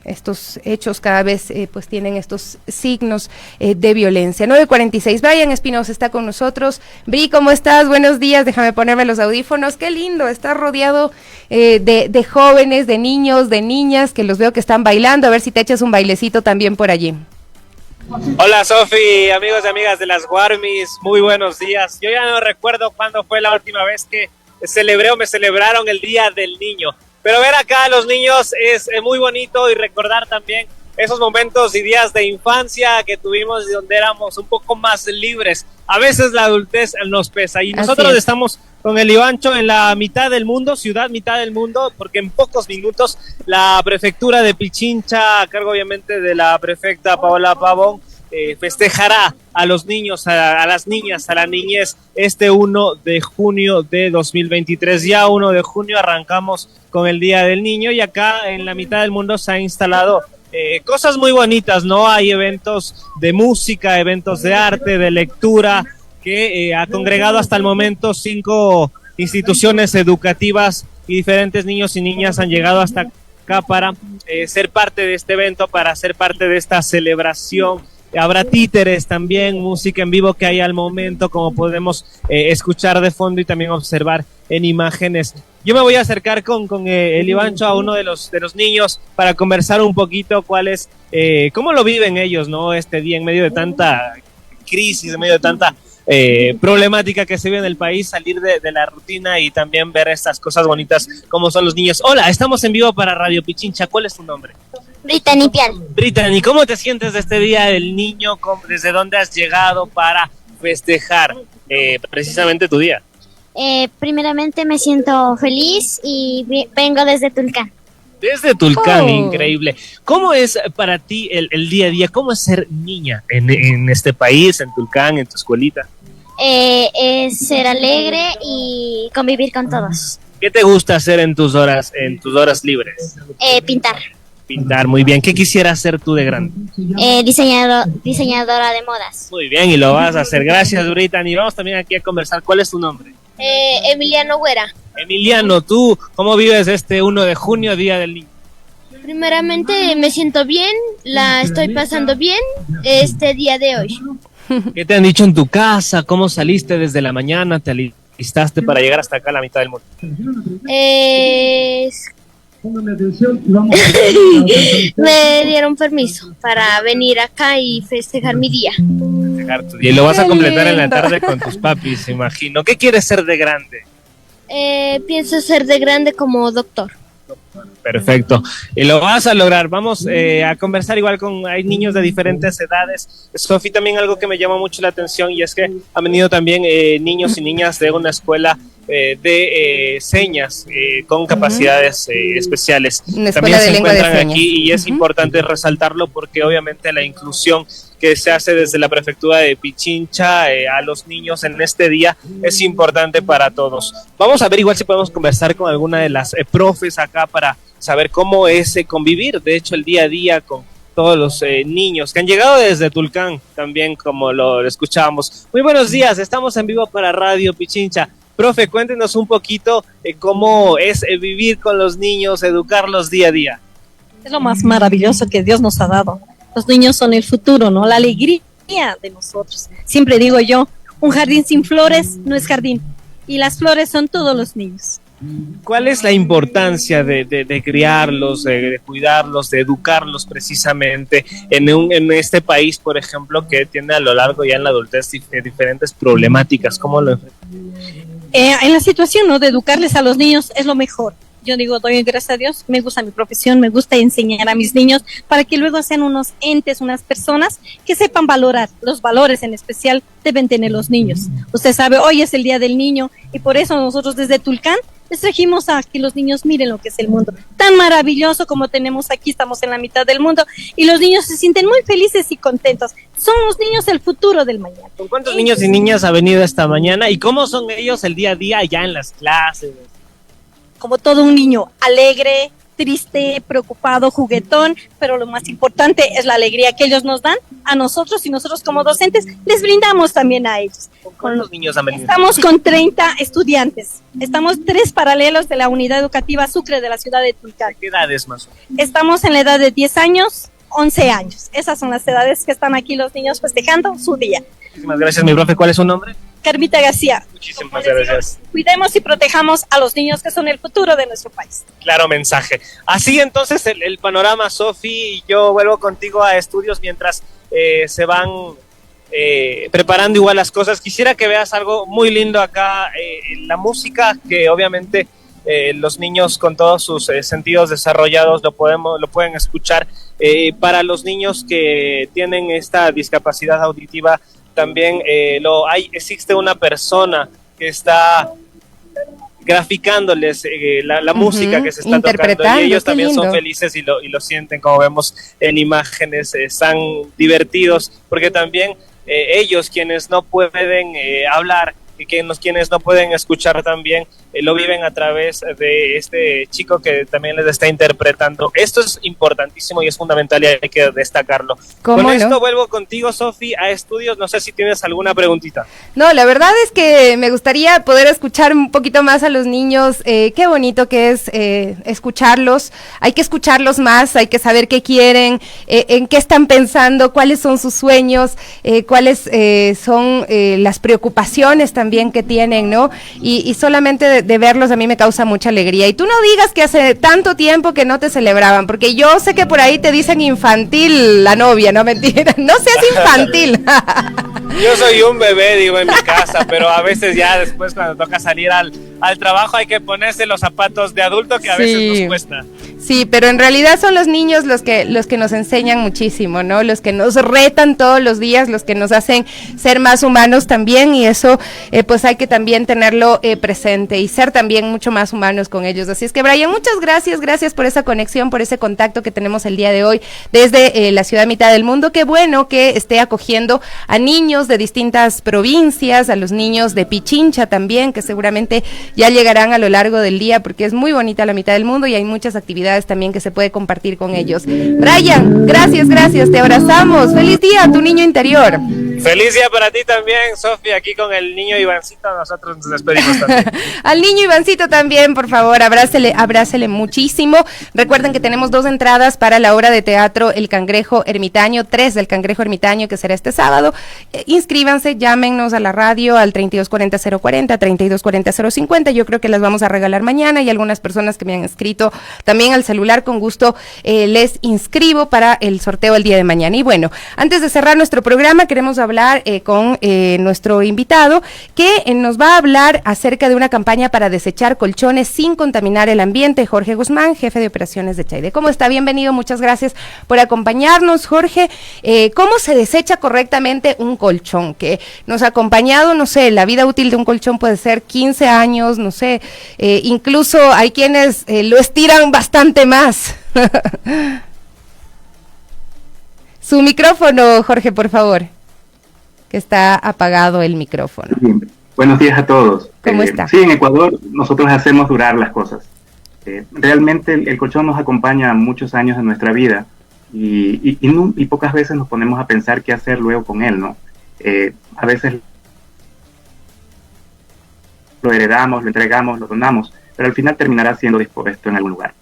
[SPEAKER 1] estos hechos cada vez pues tienen estos signos de violencia. 9:46, Brian Espinosa está con nosotros. Bri, ¿cómo estás? Buenos días, déjame ponerme los audífonos. Qué lindo, estás rodeado de jóvenes, de niños, de niñas, que los veo que están bailando, a ver si te echas un bailecito también por allí.
[SPEAKER 3] Hola Sofi, amigos y amigas de las Guarmis, muy buenos días. Yo ya no recuerdo cuándo fue la última vez que me celebraron el Día del Niño, pero ver acá a los niños es muy bonito y recordar también esos momentos y días de infancia que tuvimos y donde éramos un poco más libres. A veces la adultez nos pesa y nosotros estamos con el Ivancho en la mitad del mundo, ciudad mitad del mundo, porque en pocos minutos la prefectura de Pichincha, a cargo obviamente de la prefecta Paola Pavón, festejará a los niños, a las niñas, a la niñez este 1 de junio de 2023. Ya 1 de junio arrancamos con el Día del Niño y acá en la mitad del mundo se ha instalado cosas muy bonitas, ¿no? Hay eventos de música, eventos de arte, de lectura, que ha congregado hasta el momento 5 instituciones educativas y diferentes niños y niñas han llegado hasta acá para ser parte de este evento, para ser parte de esta celebración. Habrá títeres también, música en vivo que hay al momento, como podemos escuchar de fondo y también observar en imágenes. Yo me voy a acercar con el Ivancho a uno de los niños para conversar un poquito cómo lo viven ellos, ¿no? Este día en medio de tanta crisis, en medio de tanta problemática que se vive en el país, salir de la rutina y también ver estas cosas bonitas como son los niños. Hola, estamos en vivo para Radio Pichincha. ¿Cuál es tu nombre?
[SPEAKER 4] Brittany Pial.
[SPEAKER 3] Brittany, ¿cómo te sientes de este Día del Niño? ¿Desde dónde has llegado para festejar precisamente tu día?
[SPEAKER 4] Primeramente me siento feliz y vengo desde Tulcán.
[SPEAKER 3] Desde Tulcán, increíble. ¿Cómo es para ti el día a día? ¿Cómo es ser niña en este país, en Tulcán, en tu escuelita?
[SPEAKER 4] Es ser alegre y convivir con todos.
[SPEAKER 3] ¿Qué te gusta hacer en tus horas libres?
[SPEAKER 4] Pintar.
[SPEAKER 3] Pintar, muy bien. ¿Qué quisieras ser tú de grande?
[SPEAKER 4] Diseñadora de modas.
[SPEAKER 3] Muy bien, y lo vas a hacer. Gracias, Brittany. Vamos también aquí a conversar. ¿Cuál es tu nombre?
[SPEAKER 4] Emiliano Güera.
[SPEAKER 3] Emiliano, ¿tú cómo vives este 1 de junio, Día del Niño?
[SPEAKER 4] Primeramente me siento bien, la estoy pasando bien este día de hoy.
[SPEAKER 3] ¿Qué te han dicho en tu casa? ¿Cómo saliste desde la mañana? ¿Te alistaste para llegar hasta acá a la mitad del mundo?
[SPEAKER 4] Me dieron permiso para venir acá y festejar mi día.
[SPEAKER 3] Y lo vas a completar en la tarde con tus papis, imagino. ¿Qué quieres ser de grande?
[SPEAKER 4] Pienso ser de grande como doctor.
[SPEAKER 3] Perfecto, y lo vas a lograr. Vamos a conversar igual hay niños de diferentes edades. Sofi, también algo que me llama mucho la atención y es que han venido también niños y niñas de una escuela de señas con capacidades especiales.
[SPEAKER 1] Una
[SPEAKER 3] También
[SPEAKER 1] escuela
[SPEAKER 3] se
[SPEAKER 1] de lengua de
[SPEAKER 3] encuentran
[SPEAKER 1] señas.
[SPEAKER 3] aquí y es importante resaltarlo porque obviamente la inclusión que se hace desde la prefectura de Pichincha a los niños en este día es importante para todos. Vamos a ver igual si podemos conversar con alguna de las profes acá para saber cómo es convivir, de hecho, el día a día con todos los niños que han llegado desde Tulcán, también como lo escuchábamos. Muy buenos días, estamos en vivo para Radio Pichincha. Profe, cuéntenos un poquito cómo es vivir con los niños, educarlos día a día.
[SPEAKER 5] Es lo más maravilloso que Dios nos ha dado. Los niños son el futuro, ¿no? La alegría de nosotros. Siempre digo yo, un jardín sin flores no es jardín. Y las flores son todos los niños.
[SPEAKER 3] ¿Cuál es la importancia de criarlos, de cuidarlos, de educarlos precisamente en este país, por ejemplo, que tiene a lo largo ya en la adultez diferentes problemáticas? ¿Cómo lo enfrentan?
[SPEAKER 5] En la situación, ¿no?, de educarles a los niños es lo mejor. Yo digo, doy gracias a Dios, me gusta mi profesión, me gusta enseñar a mis niños para que luego sean unos entes, unas personas que sepan valorar. Los valores en especial deben tener los niños. Usted sabe, hoy es el Día del Niño y por eso nosotros desde Tulcán les trajimos a que los niños miren lo que es el mundo. Tan maravilloso como tenemos aquí, estamos en la mitad del mundo y los niños se sienten muy felices y contentos. Son los niños el futuro del mañana.
[SPEAKER 3] ¿Con cuántos niños y niñas ha venido esta mañana y cómo son ellos el día a día ya en las clases?
[SPEAKER 5] Como todo un niño, alegre, triste, preocupado, juguetón, pero lo más importante es la alegría que ellos nos dan a nosotros y nosotros como docentes les brindamos también a ellos.
[SPEAKER 3] ¿Con cuántos niños han venido?
[SPEAKER 5] Estamos con 30 estudiantes, estamos 3 paralelos de la unidad educativa Sucre de la ciudad de Tulcán.
[SPEAKER 3] ¿Qué edades más?
[SPEAKER 5] Estamos en la edad de 10 años, 11 años, esas son las edades que están aquí los niños festejando su día.
[SPEAKER 3] Muchísimas gracias, mi profe. ¿Cuál es su nombre?
[SPEAKER 5] Carmita García.
[SPEAKER 3] Muchísimas gracias.
[SPEAKER 5] Cuidemos y protejamos a los niños que son el futuro de nuestro país.
[SPEAKER 3] Claro mensaje. Así entonces el panorama, Sofi, y yo vuelvo contigo a estudios mientras se van preparando igual las cosas. Quisiera que veas algo muy lindo acá, la música que obviamente los niños con todos sus sentidos desarrollados lo pueden escuchar. Para los niños que tienen esta discapacidad auditiva también existe una persona que está graficándoles la música que se está tocando, y ellos también son felices y lo sienten, como vemos en imágenes, están divertidos, porque también ellos, quienes no pueden hablar, quienes no pueden escuchar también, lo viven a través de este chico que también les está interpretando. Esto es importantísimo y es fundamental y hay que destacarlo. Con esto vuelvo contigo, Sofi, a estudios. No sé si tienes alguna preguntita.
[SPEAKER 1] No, la verdad es que me gustaría poder escuchar un poquito más a los niños. Qué bonito que es escucharlos. Hay que escucharlos más, hay que saber qué quieren, en qué están pensando, cuáles son sus sueños, cuáles son las preocupaciones también que tienen, ¿no? Y solamente de verlos a mí me causa mucha alegría. Y tú no digas que hace tanto tiempo que no te celebraban, porque yo sé que por ahí te dicen infantil la novia, no, mentira, no seas infantil.
[SPEAKER 3] Yo soy un bebé, digo, en mi casa, pero a veces ya después cuando toca salir al trabajo hay que ponerse los zapatos de adulto, que a veces nos cuesta.
[SPEAKER 1] Sí, pero en realidad son los niños los que nos enseñan muchísimo, ¿no? Los que nos retan todos los días, los que nos hacen ser más humanos también, y eso pues hay que también tenerlo presente y ser también mucho más humanos con ellos. Así es que, Brian, muchas gracias por esa conexión, por ese contacto que tenemos el día de hoy desde la ciudad mitad del mundo. Qué bueno que esté acogiendo a niños de distintas provincias, a los niños de Pichincha también, que seguramente ya llegarán a lo largo del día, porque es muy bonita la mitad del mundo y hay muchas actividades también que se puede compartir con ellos. Brian, gracias, te abrazamos. Feliz día a tu niño interior.
[SPEAKER 3] Feliz día para ti también, Sofía, aquí con el niño Ivancito, nosotros nos despedimos también.
[SPEAKER 1] Al niño Ivancito también, por favor, abrácele muchísimo. Recuerden que tenemos 2 entradas para la obra de teatro El Cangrejo Ermitaño, 3 del Cangrejo Ermitaño, que será este sábado. Inscríbanse, llámenos a la radio al 3240-040, 3240-050, yo creo que las vamos a regalar mañana, y algunas personas que me han escrito también al celular, con gusto les inscribo para el sorteo el día de mañana. Y bueno, antes de cerrar nuestro programa, queremos hablar con nuestro invitado, que nos va a hablar acerca de una campaña para desechar colchones sin contaminar el ambiente. Jorge Guzmán, jefe de operaciones de Chaide. ¿Cómo está? Bienvenido, muchas gracias por acompañarnos, Jorge. ¿Cómo se desecha correctamente un colchón? Que nos ha acompañado, no sé, la vida útil de un colchón puede ser 15 años, no sé, incluso hay quienes lo estiran bastante más. Su micrófono, Jorge, por favor, que está apagado el micrófono.
[SPEAKER 6] Bien. Buenos días a todos.
[SPEAKER 1] ¿Cómo está?
[SPEAKER 6] Sí, en Ecuador nosotros hacemos durar las cosas. Realmente el colchón nos acompaña muchos años de nuestra vida y pocas veces nos ponemos a pensar qué hacer luego con él, ¿no? A veces lo heredamos, lo entregamos, lo donamos, pero al final terminará siendo dispuesto en algún lugar.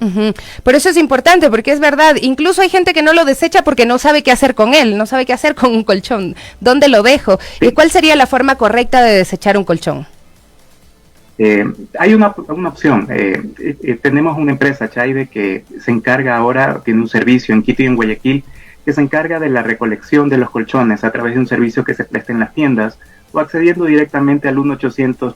[SPEAKER 1] Uh-huh. Por eso es importante, porque es verdad, incluso hay gente que no lo desecha porque no sabe qué hacer con él, no sabe qué hacer con un colchón, ¿dónde lo dejo? Sí. ¿Y cuál sería la forma correcta de desechar un colchón?
[SPEAKER 6] Hay una opción. Tenemos una empresa, Chaide, que se encarga ahora, tiene un servicio en Quito y en Guayaquil, que se encarga de la recolección de los colchones a través de un servicio que se presta en las tiendas o accediendo directamente al 1-800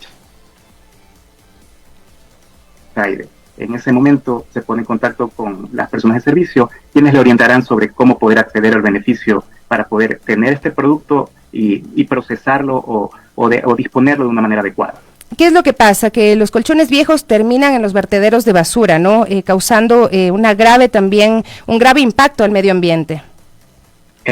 [SPEAKER 6] Chaide. En ese momento se pone en contacto con las personas de servicio, quienes le orientarán sobre cómo poder acceder al beneficio para poder tener este producto y procesarlo o disponerlo de una manera adecuada.
[SPEAKER 1] ¿Qué es lo que pasa? Que los colchones viejos terminan en los vertederos de basura, ¿no? Causando un grave impacto al medio ambiente.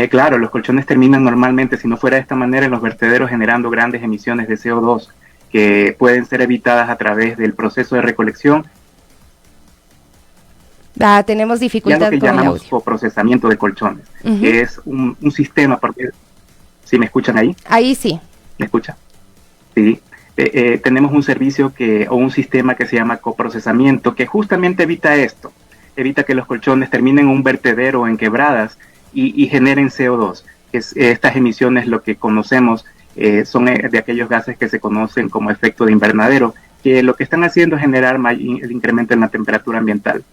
[SPEAKER 6] Claro, los colchones terminan normalmente, si no fuera de esta manera, en los vertederos, generando grandes emisiones de CO2 que pueden ser evitadas a través del proceso de recolección.
[SPEAKER 1] Tenemos dificultad con el audio.
[SPEAKER 6] Ya lo que llamamos coprocesamiento de colchones, que es un sistema, porque ¿sí me escuchan ahí?
[SPEAKER 1] Ahí sí.
[SPEAKER 6] ¿Me escuchan? Sí. Tenemos un servicio o un sistema que se llama coprocesamiento, que justamente evita esto, evita que los colchones terminen en un vertedero, en quebradas, y generen CO2. Estas emisiones, lo que conocemos, son de aquellos gases que se conocen como efecto de invernadero, que lo que están haciendo es generar el incremento en la temperatura ambiental.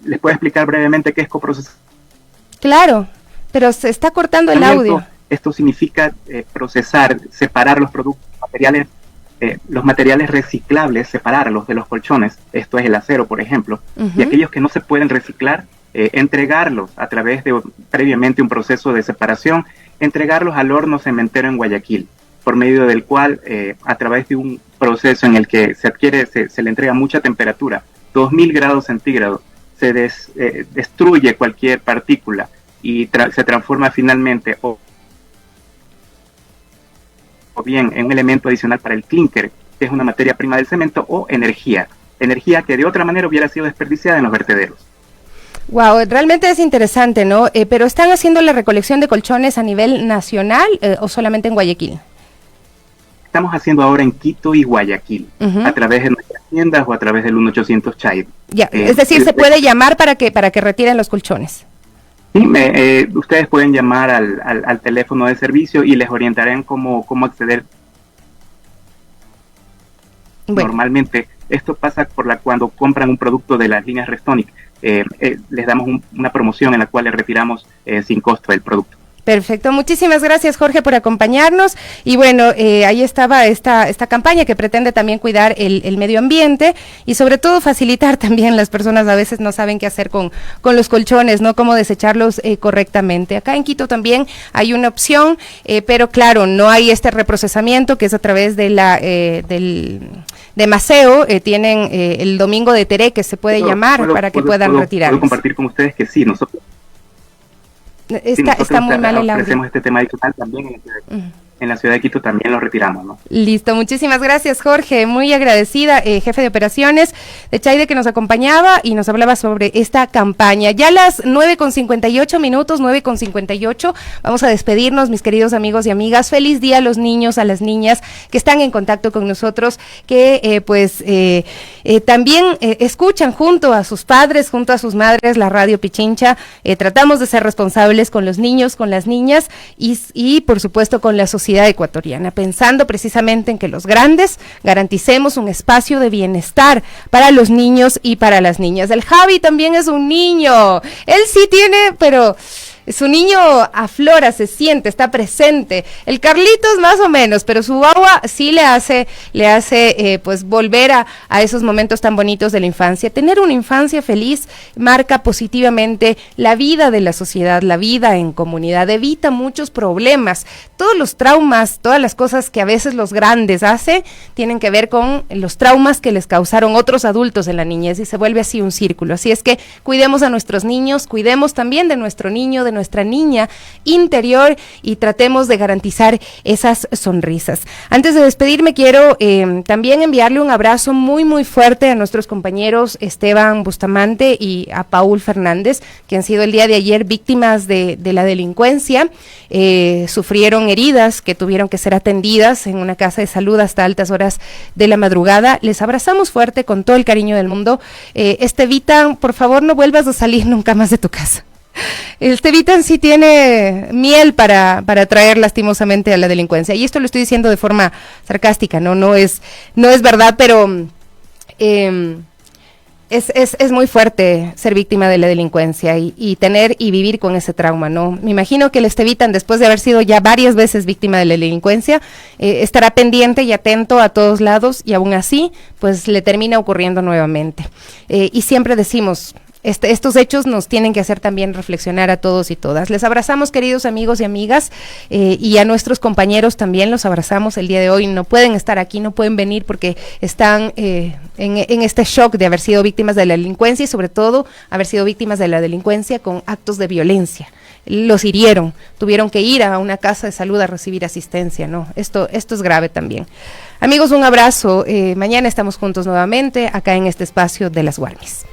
[SPEAKER 6] ¿Les puedo explicar brevemente qué es coprocesamiento?
[SPEAKER 1] Claro, pero se está cortando el audio.
[SPEAKER 6] Esto significa procesar, separar los productos materiales, los materiales reciclables, separarlos de los colchones. Esto es el acero, por ejemplo, y aquellos que no se pueden reciclar, entregarlos a través de previamente un proceso de separación, entregarlos al horno cementero en Guayaquil. por medio del cual, a través de un proceso en el que se le entrega mucha temperatura, 2000 grados centígrados, se destruye cualquier partícula y se transforma finalmente o bien en un elemento adicional para el clínker, que es una materia prima del cemento, o energía que de otra manera hubiera sido desperdiciada en los vertederos.
[SPEAKER 1] Wow, realmente es interesante, ¿no? Pero ¿están haciendo la recolección de colchones a nivel nacional o solamente en Guayaquil?
[SPEAKER 6] Estamos haciendo ahora en Quito y Guayaquil, a través de nuestras tiendas o a través del 1-800 Chairo.
[SPEAKER 1] Ya, es decir, se puede llamar para que retiren los colchones.
[SPEAKER 6] Sí, ustedes pueden llamar al teléfono de servicio y les orientarán cómo acceder. Bueno. Normalmente esto pasa cuando compran un producto de las líneas Restonic, les damos una promoción en la cual les retiramos sin costo el producto.
[SPEAKER 1] Perfecto, muchísimas gracias Jorge por acompañarnos y bueno, ahí estaba esta campaña que pretende también cuidar el medio ambiente y sobre todo facilitar también, las personas a veces no saben qué hacer con los colchones, ¿no? Cómo desecharlos correctamente. Acá en Quito también hay una opción, pero claro, no hay este reprocesamiento que es a través de de Maceo, tienen el domingo de Teré que se puede llamar para que puedan retirar.
[SPEAKER 6] Puedo compartir con ustedes que sí, nosotros
[SPEAKER 1] está muy mal el audio.
[SPEAKER 6] Ofrecemos este tema adicional también en la ciudad de Quito, también lo retiramos, ¿no?
[SPEAKER 1] Listo, muchísimas gracias Jorge, muy agradecida, jefe de operaciones de Chaide, que nos acompañaba y nos hablaba sobre esta campaña. Ya a las 9:58, 9:58, vamos a despedirnos, mis queridos amigos y amigas. Feliz día a los niños, a las niñas que están en contacto con nosotros, que también escuchan junto a sus padres, junto a sus madres, la Radio Pichincha. Tratamos de ser responsables con los niños, con las niñas y por supuesto con la sociedad ecuatoriana, pensando precisamente en que los grandes garanticemos un espacio de bienestar para los niños y para las niñas. El Javi también es un niño, él sí tiene, pero su niño aflora, se siente, está presente. El Carlitos más o menos, pero su agua sí le hace pues volver a esos momentos tan bonitos de la infancia. Tener una infancia feliz marca positivamente la vida de la sociedad, la vida en comunidad, evita muchos problemas. Todos los traumas, todas las cosas que a veces los grandes hacen, tienen que ver con los traumas que les causaron otros adultos en la niñez y se vuelve así un círculo. Así es que cuidemos a nuestros niños, cuidemos también de nuestro niño, de nuestra niña interior y tratemos de garantizar esas sonrisas. Antes de despedirme quiero también enviarle un abrazo muy muy fuerte a nuestros compañeros Esteban Bustamante y a Paul Fernández, que han sido el día de ayer víctimas de la delincuencia, sufrieron heridas que tuvieron que ser atendidas en una casa de salud hasta altas horas de la madrugada. Les abrazamos fuerte con todo el cariño del mundo. Estevitan, por favor no vuelvas a salir nunca más de tu casa. Estevitan sí tiene miel para atraer lastimosamente a la delincuencia, y esto lo estoy diciendo de forma sarcástica, no es verdad, pero es muy fuerte ser víctima de la delincuencia y tener y vivir con ese trauma, ¿no? Me imagino que el Estevitan, después de haber sido ya varias veces víctima de la delincuencia, estará pendiente y atento a todos lados, y aún así pues le termina ocurriendo nuevamente, y siempre decimos, estos hechos nos tienen que hacer también reflexionar a todos y todas. Les abrazamos, queridos amigos y amigas, y a nuestros compañeros también los abrazamos el día de hoy. No pueden estar aquí, no pueden venir porque están en este shock de haber sido víctimas de la delincuencia y sobre todo haber sido víctimas de la delincuencia con actos de violencia. Los hirieron, tuvieron que ir a una casa de salud a recibir asistencia, ¿no? Esto es grave también. Amigos, un abrazo. Mañana estamos juntos nuevamente acá en este espacio de las Guarmis.